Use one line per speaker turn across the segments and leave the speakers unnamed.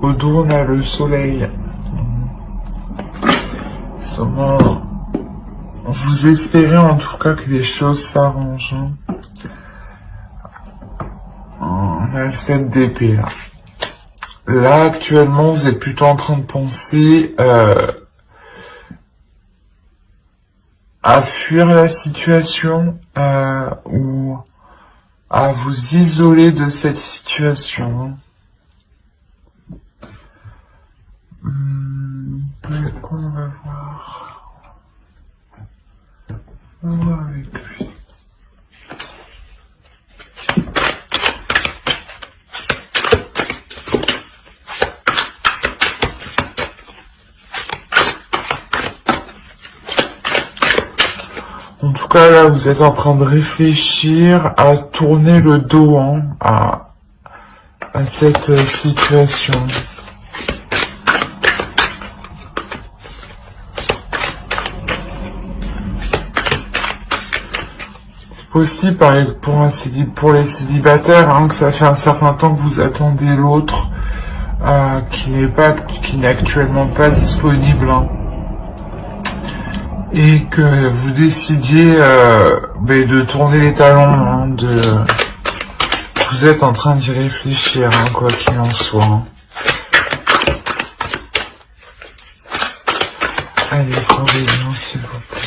Au dos, on a le soleil. Vous espérez en tout cas que les choses s'arrangent. On a le 7 d'épée là. Là, actuellement, vous êtes plutôt en train de penser à fuir la situation ou à vous isoler de cette situation. On va voir. On va voir avec lui. En tout cas, là, vous êtes en train de réfléchir à tourner le dos à cette situation. C'est possible, pour les célibataires, que ça fait un certain temps que vous attendez l'autre, qui n'est actuellement pas disponible. Et que vous décidiez de tourner les talons, vous êtes en train d'y réfléchir, quoi qu'il en soit. Allez, prenez-le, s'il vous plaît.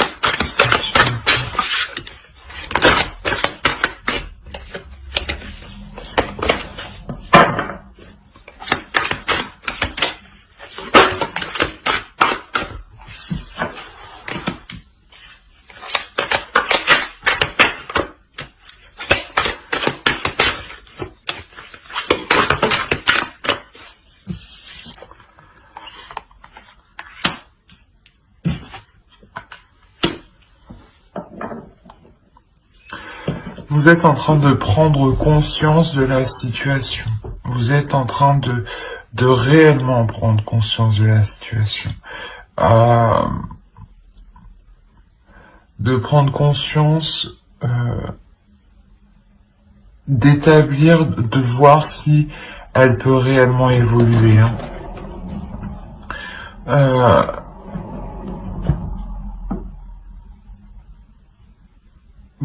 Vous êtes en train de prendre conscience de la situation. Vous êtes en train de réellement prendre conscience de la situation. De prendre conscience, d'établir, de voir si elle peut réellement évoluer.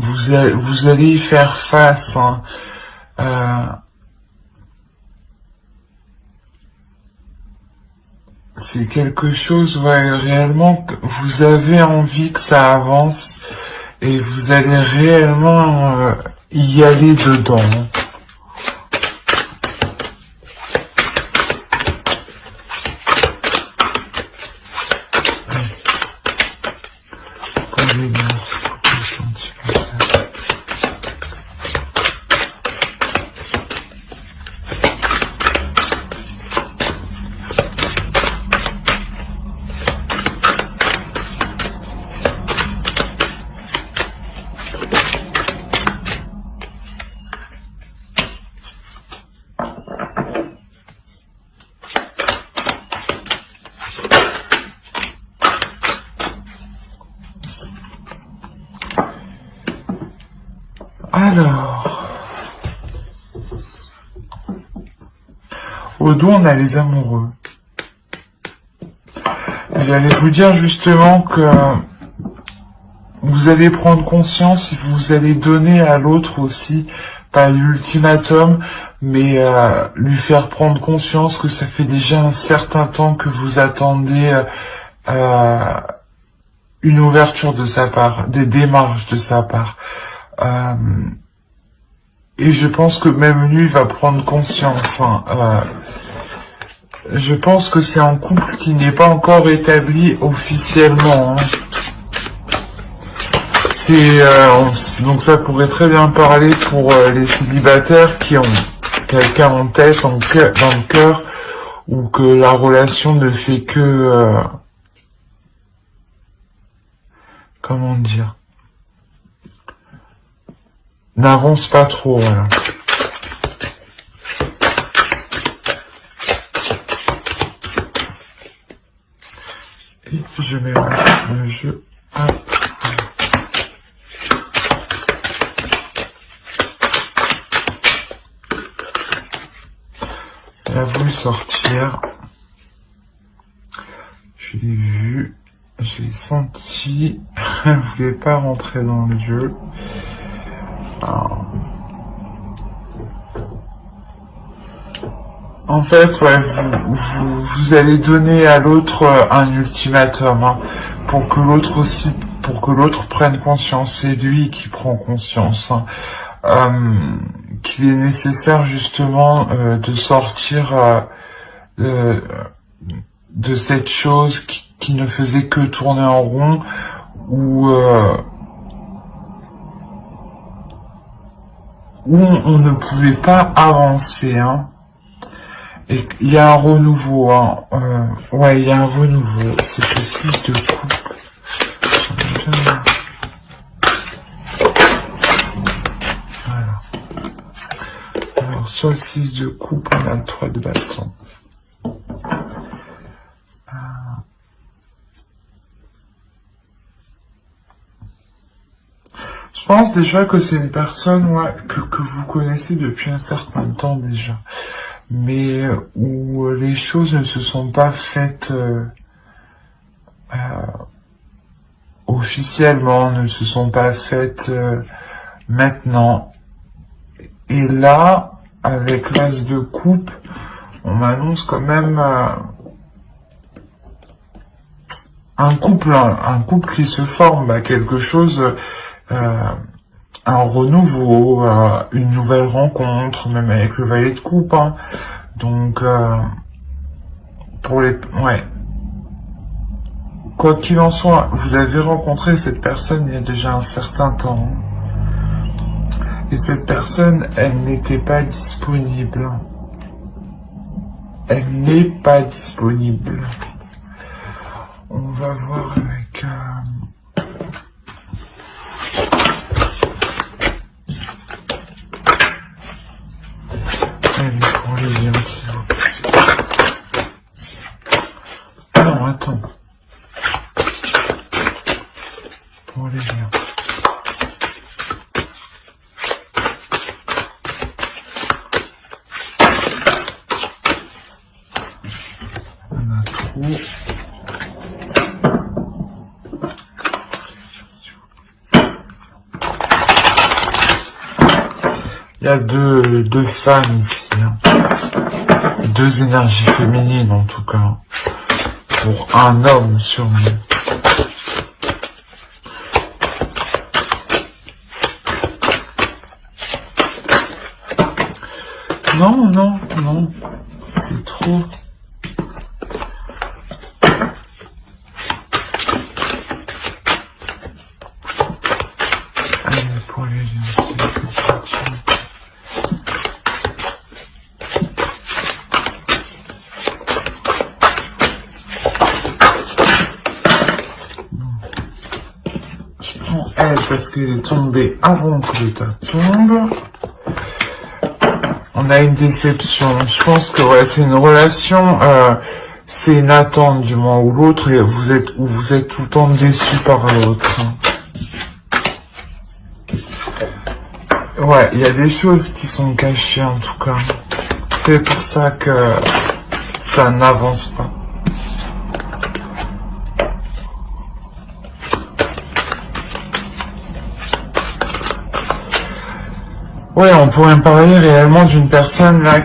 Vous allez y faire face. C'est quelque chose, réellement, que vous avez envie que ça avance et vous allez réellement y aller dedans. Alors, au dos, on a les amoureux. J'allais vous dire justement que vous allez prendre conscience et vous allez donner à l'autre aussi, pas l'ultimatum, mais lui faire prendre conscience que ça fait déjà un certain temps que vous attendez une ouverture de sa part, des démarches de sa part. Et je pense que même lui va prendre conscience. Je pense que c'est un couple qui n'est pas encore établi officiellement. Donc ça pourrait très bien parler pour les célibataires qui ont quelqu'un en tête, dans le cœur, ou que la relation ne fait que... comment dire, n'avance pas trop, voilà. Et je mélange le jeu à... Elle a voulu sortir. Je l'ai vu. Je l'ai senti. Elle voulait pas rentrer dans le jeu. Alors, en fait, ouais, vous allez donner à l'autre un ultimatum, hein, pour que l'autre aussi, pour que l'autre prenne conscience. C'est lui qui prend conscience, hein, qu'il est nécessaire justement de sortir de cette chose qui ne faisait que tourner en rond, où on ne pouvait pas avancer, hein. Et il y a un renouveau, hein. Ouais, il y a un renouveau. C'est ce 6 de coupe. Voilà. Alors, sur le 6 de coupe, on a le 3 de bâton. Je pense déjà que c'est une personne, ouais, que vous connaissez depuis un certain temps déjà, mais où les choses ne se sont pas faites officiellement, ne se sont pas faites maintenant. Et là, avec l'as de coupe, on m'annonce quand même un couple qui se forme, quelque chose, un renouveau, une nouvelle rencontre, même avec le valet de coupe, hein. Donc, pour les, ouais. Quoi qu'il en soit, vous avez rencontré cette personne il y a déjà un certain temps. Et cette personne, elle n'était pas disponible. Elle n'est pas disponible. On va voir avec... Allez, pour les liens, s'il vous plaît. Non, attends. Pour les liens. On a trop... Il y a deux femmes ici, hein. Deux énergies féminines en tout cas, pour un homme sûrement. Non, non, non, c'est trop. Allez, pour les liens, parce qu'elle est tombée avant que le tas tombe. On a une déception. Je pense que ouais, c'est une relation, c'est une attente du moment où l'autre, et vous êtes tout le temps déçu par l'autre. Ouais, il y a des choses qui sont cachées en tout cas. C'est pour ça que ça n'avance pas. Ouais, on pourrait parler réellement d'une personne là.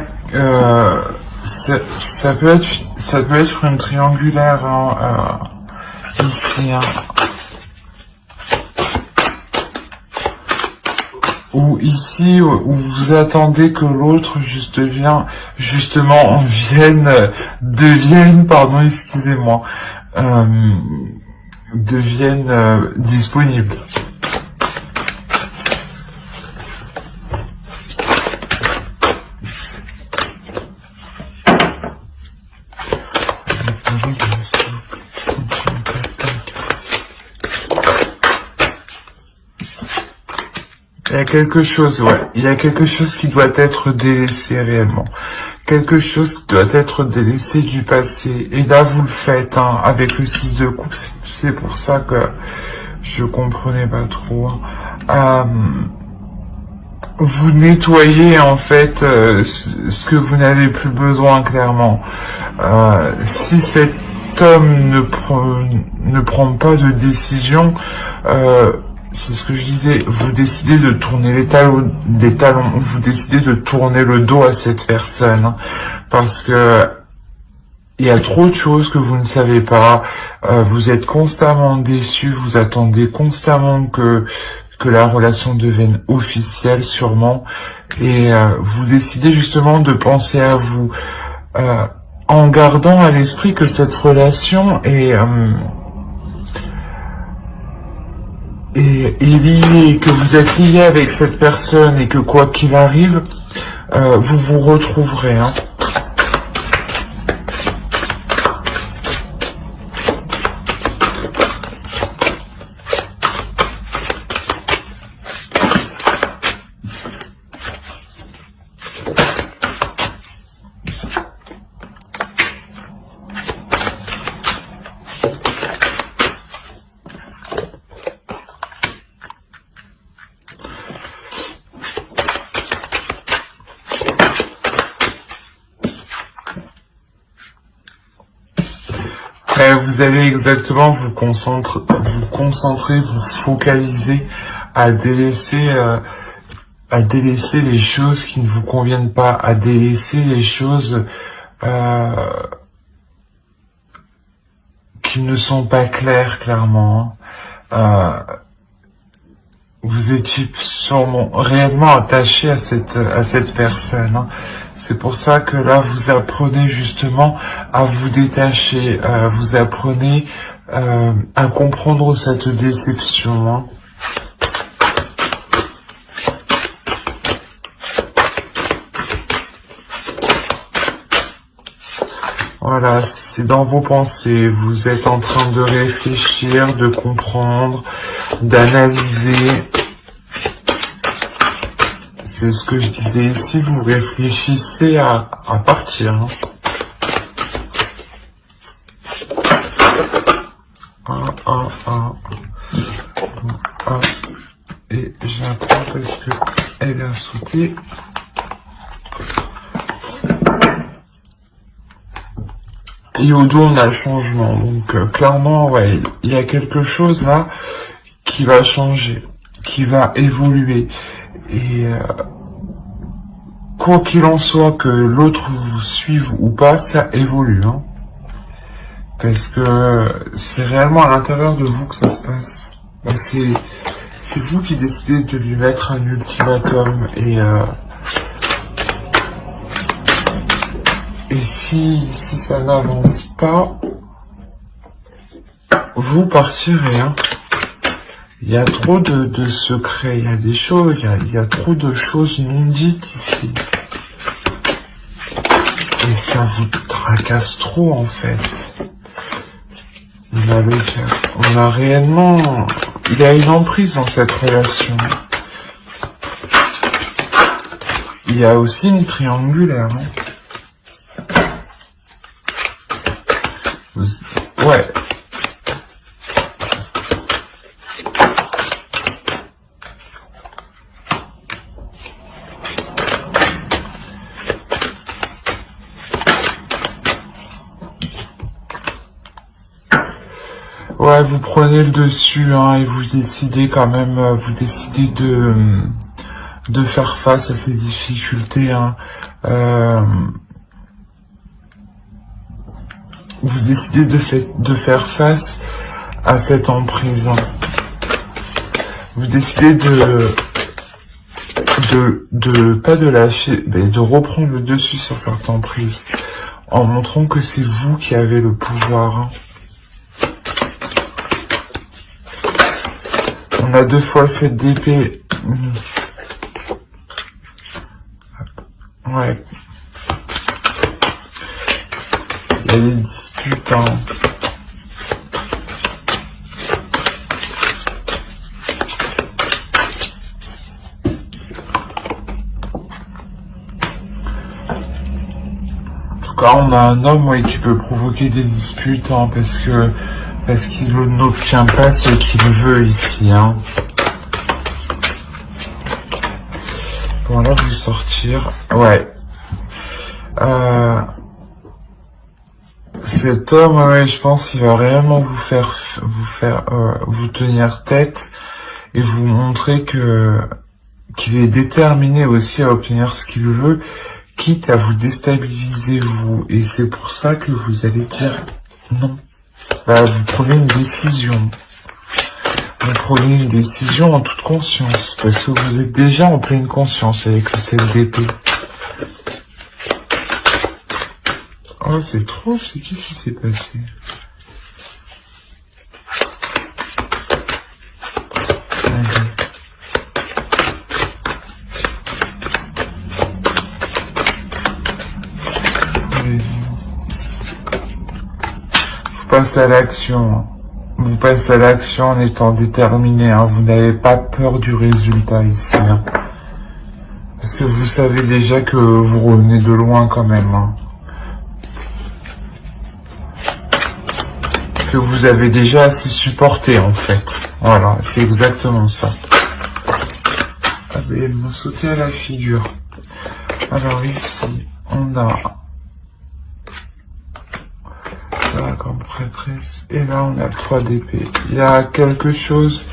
Ça peut être une triangulaire, hein, ici. Hein. Ou ici, où vous attendez que l'autre devienne, pardon, excusez-moi, devienne disponible. Il y a quelque chose, ouais. Il y a quelque chose qui doit être délaissé réellement. Quelque chose qui doit être délaissé du passé. Et là, vous le faites, hein, avec le 6 de coupe. C'est pour ça que je comprenais pas trop. vous nettoyez en fait ce que vous n'avez plus besoin, clairement. Si cet homme ne prend pas de décision, c'est ce que je disais, vous décidez de tourner les talons, vous décidez de tourner le dos à cette personne, hein, parce que il y a trop de choses que vous ne savez pas, vous êtes constamment déçu, vous attendez constamment que la relation devienne officielle, sûrement, et vous décidez justement de penser à vous, en gardant à l'esprit que cette relation est liée, que vous êtes lié avec cette personne et que quoi qu'il arrive, vous vous retrouverez, hein. Vous allez exactement vous concentrer, vous focaliser à délaisser les choses qui ne vous conviennent pas, à délaisser les choses qui ne sont pas claires, clairement. Vous étiez sûrement réellement attaché à cette personne, hein. C'est pour ça que là, vous apprenez justement à vous détacher, vous apprenez à comprendre cette déception, hein. Voilà, c'est dans vos pensées, vous êtes en train de réfléchir, de comprendre, d'analyser. C'est ce que je disais ici, vous réfléchissez à partir, hein. Et j'apprends parce que elle a sauté. Et au dos, on a le changement. Donc, clairement, ouais, il y a quelque chose là qui va changer, qui va évoluer. Et quoi qu'il en soit, que l'autre vous suive ou pas, ça évolue, hein. Parce que c'est réellement à l'intérieur de vous que ça se passe. Ben, c'est vous qui décidez de lui mettre un ultimatum. Et si ça n'avance pas, vous partirez, hein. Il y a trop de secrets, il y a des choses, il y a trop de choses non dites ici. Et ça vous tracasse trop, en fait. On a réellement... Il y a une emprise dans cette relation. Il y a aussi une triangulaire, hein. Ouais. Ouais, vous prenez le dessus, hein, et vous décidez quand même, de faire face à ces difficultés, hein. Vous décidez de faire face à cette emprise, hein. Vous décidez pas de lâcher, mais de reprendre le dessus sur cette emprise, en montrant que c'est vous qui avez le pouvoir, hein. On a 2 fois cette d'épée. Ouais. Il y a des disputes, hein. En tout cas, on a un homme, ouais, qui peut provoquer des disputes, hein, parce qu'il n'obtient pas ce qu'il veut ici, hein. Bon, là, vous sortir. Ouais. Cet homme, ouais, je pense qu'il va réellement vous tenir tête et vous montrer qu'il est déterminé aussi à obtenir ce qu'il veut, quitte à vous déstabiliser vous. Et c'est pour ça que vous allez dire non. Bah, vous prenez une décision. Vous prenez une décision en toute conscience, parce que vous êtes déjà en pleine conscience avec ce 7 d'épée. Oh, c'est trop, c'est qu'est-ce qui s'est passé? Vous passez à l'action. Vous passez à l'action en étant déterminé. Hein. Vous n'avez pas peur du résultat ici. Hein. Parce que vous savez déjà que vous revenez de loin quand même. Hein. Que vous avez déjà assez supporté en fait. Voilà, c'est exactement ça. Ah ben, elle m'a sauté à la figure. Alors ici, on a la grande prêtresse. Et là, on a le 3 d'épée. Il y a quelque chose...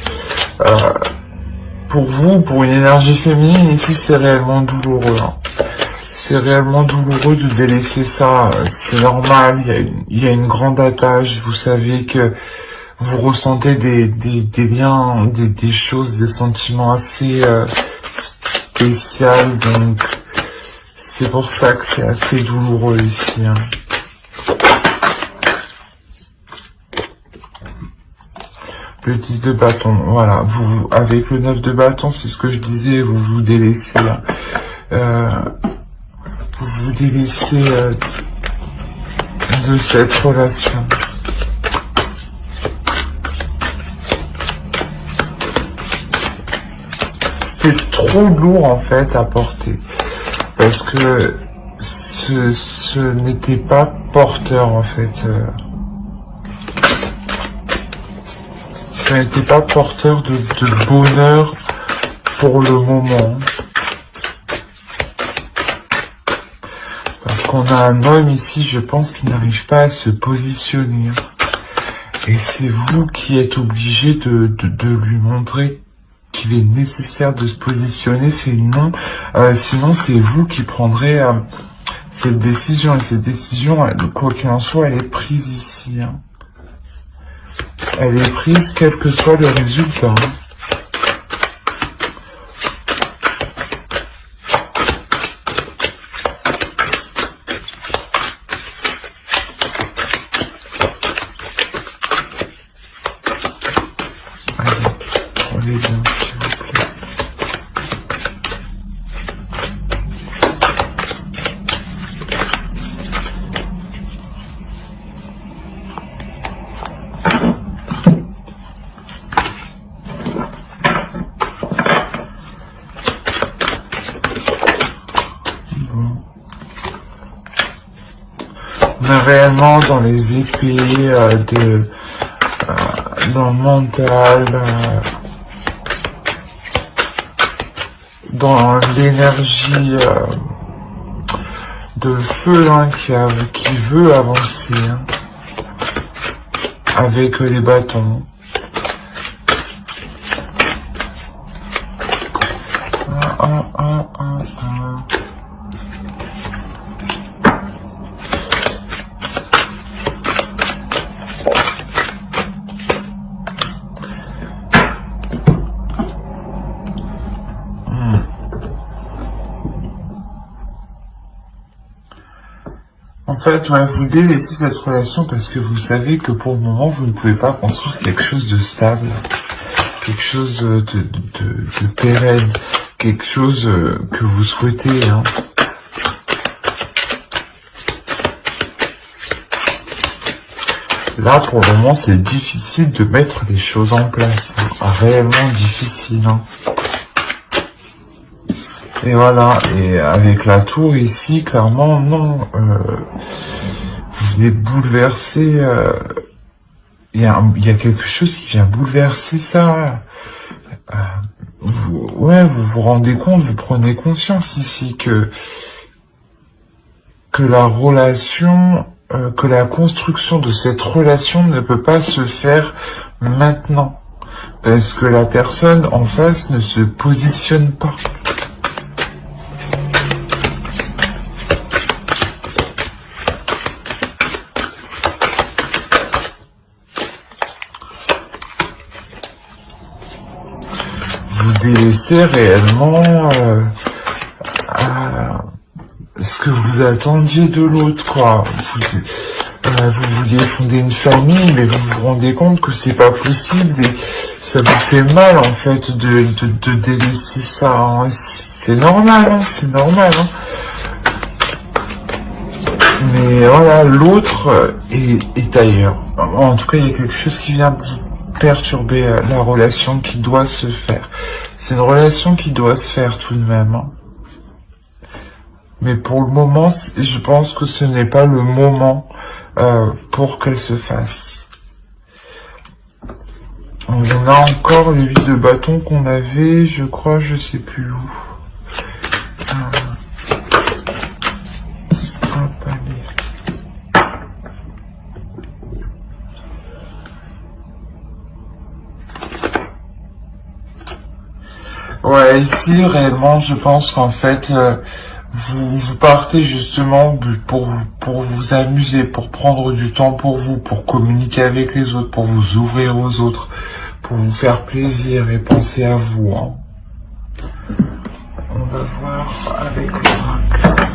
pour vous, pour une énergie féminine, ici, c'est réellement douloureux. Hein. C'est réellement douloureux de délaisser ça. C'est normal, il y a une grande attache. Vous savez que vous ressentez des liens, des choses, des sentiments assez spéciaux. Donc, c'est pour ça que c'est assez douloureux ici. Hein. Le 10 de bâton, voilà. Vous avec le 9 de bâton, c'est ce que je disais, vous vous délaissez. Vous vous délaissez de cette relation. C'est trop lourd en fait à porter. Parce que ce n'était pas porteur en fait. Ça n'était pas porteur de bonheur pour le moment. Parce qu'on a un homme ici, je pense, qui n'arrive pas à se positionner. Et c'est vous qui êtes obligé de lui montrer qu'il est nécessaire de se positionner, sinon c'est vous qui prendrez cette décision. Et cette décision, quoi qu'il en soit, elle est prise ici. Hein. Elle est prise quel que soit le résultat. Allez, prenez bien, s'il vous plaît. On est réellement dans les épées dans le mental, dans l'énergie de feu hein, qui veut avancer hein, avec les bâtons. En fait, ouais, vous délaissez cette relation parce que vous savez que pour le moment, vous ne pouvez pas construire quelque chose de stable, quelque chose de pérenne, quelque chose que vous souhaitez. Hein. Là, pour le moment, c'est difficile de mettre les choses en place. Hein. Réellement difficile. Hein. Et voilà, et avec la tour ici, clairement, non, vous venez bouleverser, il y a quelque chose qui vient bouleverser ça, vous vous rendez compte, vous prenez conscience ici que la relation, que la construction de cette relation ne peut pas se faire maintenant. Parce que la personne en face ne se positionne pas. Vous délaissez réellement ce que vous attendiez de l'autre, quoi. Vous vouliez fonder une famille, mais vous vous rendez compte que c'est pas possible et ça vous fait mal en fait de délaisser ça. Hein. C'est normal, hein, c'est normal. Hein. Mais voilà, l'autre est ailleurs. En tout cas, il y a quelque chose qui vient perturber la relation qui doit se faire. C'est une relation qui doit se faire tout de même. Hein. Mais pour le moment, je pense que ce n'est pas le moment pour qu'elle se fasse. On a encore les 8 de bâton qu'on avait, je crois, je sais plus où. Hop, allez. Ouais, ici, réellement, je pense qu'en fait, vous partez justement pour vous amuser, pour prendre du temps pour vous, pour communiquer avec les autres, pour vous ouvrir aux autres, pour vous faire plaisir et penser à vous. Hein. On va voir avec l'oracle.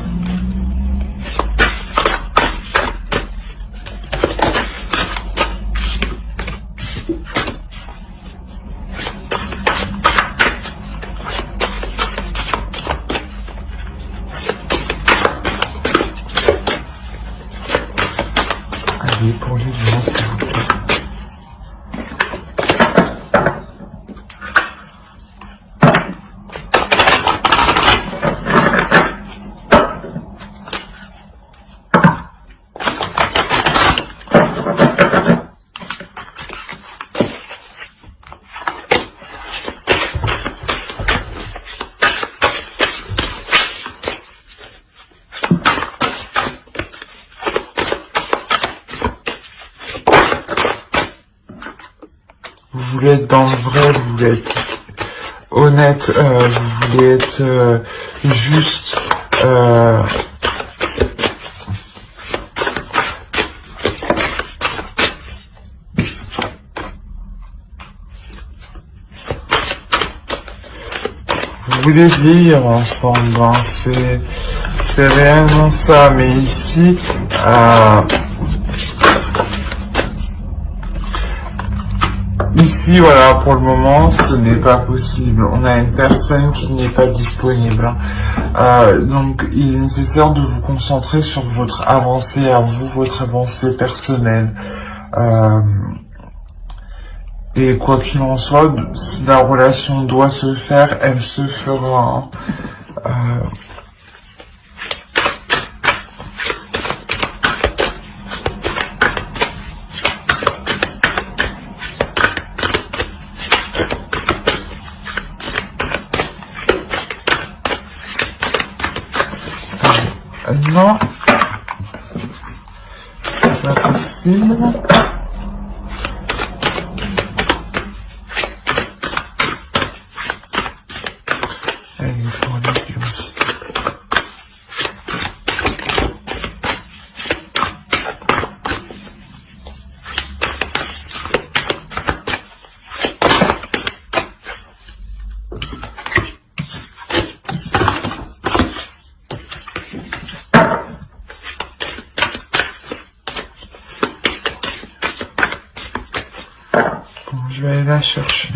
Pour les lions, s'il vous plaît. Vous voulez être dans le vrai, vous voulez être honnête, vous voulez être juste. Vous voulez vivre ensemble, hein, c'est réellement ça, mais ici, ici, voilà, pour le moment, ce n'est pas possible. On a une personne qui n'est pas disponible. Donc, il est nécessaire de vous concentrer sur votre avancée à vous, votre avancée personnelle. Et quoi qu'il en soit, si la relation doit se faire, elle se fera. Non, c'est pas possible. Allez, pour les lions aussi. Bon, je vais aller la chercher.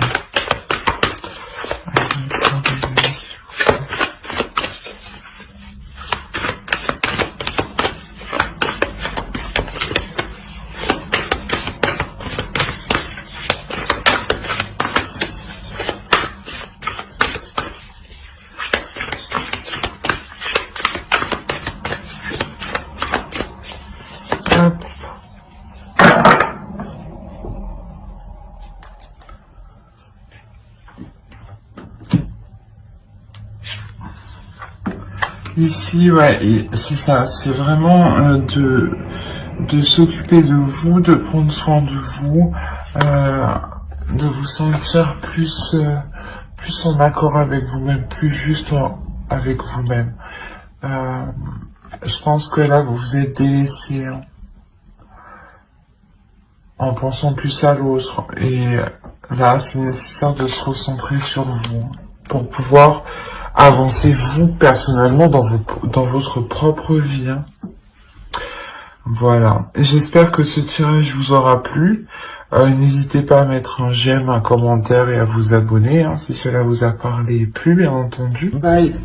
Ici, ouais, et c'est ça, c'est vraiment de s'occuper de vous, de prendre soin de vous, de vous sentir plus en accord avec vous-même, plus juste avec vous-même. Euh, je pense que là, vous vous êtes délaissé hein, en pensant plus à l'autre. Et là, c'est nécessaire de se recentrer sur vous hein, pour pouvoir avancer vous personnellement dans votre propre vie. Hein. Voilà. J'espère que ce tirage vous aura plu. N'hésitez pas à mettre un j'aime, un commentaire et à vous abonner hein, si cela vous a parlé et plu, bien entendu. Bye.